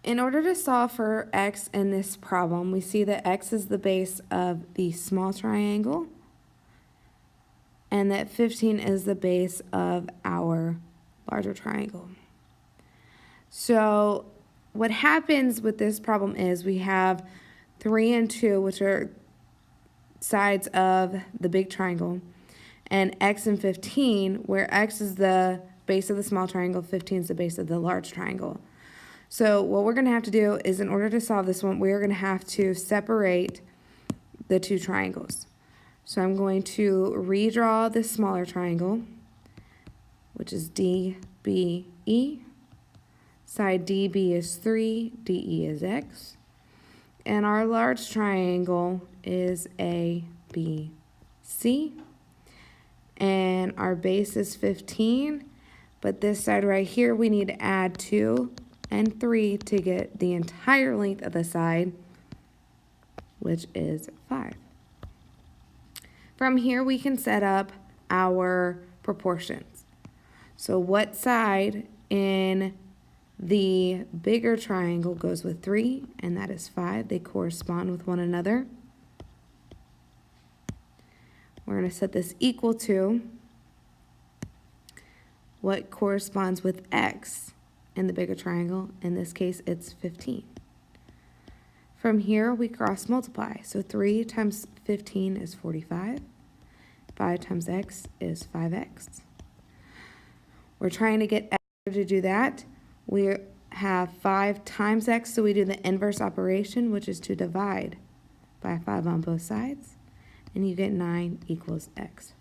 In order to solve for x in this problem, we see that x is the base of the small triangle and that 15 is the base of our larger triangle. So what happens with this problem is we have 3 and 2, which are sides of the big triangle, and x and 15, where x is the base of the small triangle, 15 is the base of the large triangle. So what we're going to have to do is, in order to solve this one, we're going to have to separate the two triangles. So I'm going to redraw the smaller triangle, which is DBE. Side DB is 3, DE is x. And our large triangle is ABC. And our base is 15. But this side right here, we need to add 2 and 3 to get the entire length of the side, which is 5. From here, we can set up our proportions. So what side in the bigger triangle goes with 3, and that is 5. They correspond with one another. We're going to set this equal to what corresponds with x in the bigger triangle. In this case, it's 15. From here, we cross multiply. So 3 times 15 is 45. 5 times x is 5x. We're trying to get x. To do that, we have 5 times x, so we do the inverse operation, which is to divide by 5 on both sides, and you get 9 equals x.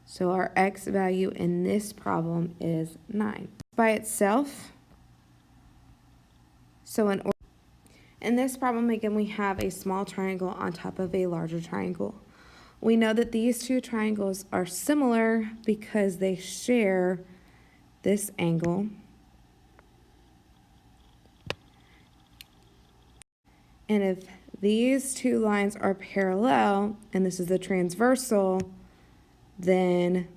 So our x value in this problem is 9. By itself, so in this problem, again, we have a small triangle on top of a larger triangle. We know that these two triangles are similar because they share this angle. And if these two lines are parallel, and this is a transversal, then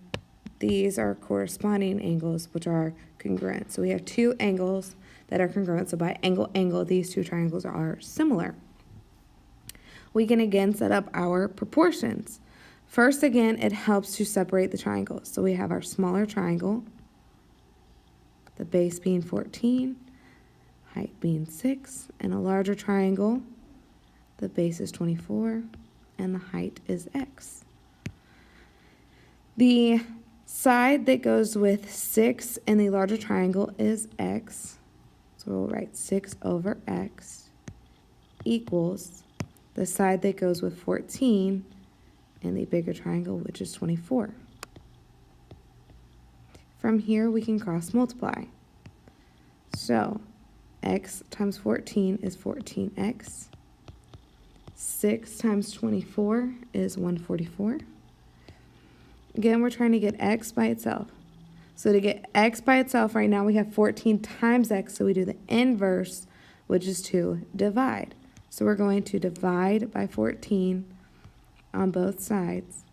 these are corresponding angles, which are congruent. So we have two angles that are congruent. So by angle, these two triangles are similar. We can again set up our proportions. First, again, it helps to separate the triangles. So we have our smaller triangle, the base being 14, height being 6, and a larger triangle, the base is 24, and the height is x. The side that goes with 6 in the larger triangle is x. So we'll write 6 over x equals the side that goes with 14 in the bigger triangle, which is 24. From here, we can cross multiply. So x times 14 is 14x. 6 times 24 is 144. Again, we're trying to get x by itself. So to get x by itself, right now we have 14 times x, so we do the inverse, which is to divide. So we're going to divide by 14 on both sides,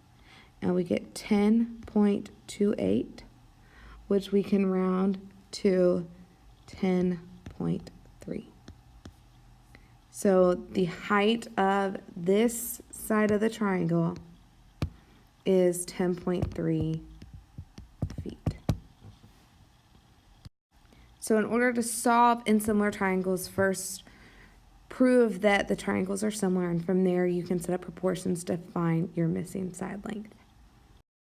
and we get 10.28, which we can round to 10.3. So the height of this side of the triangle is 10.3 feet. So in order to solve in similar triangles, first prove that the triangles are similar, and from there you can set up proportions to find your missing side length.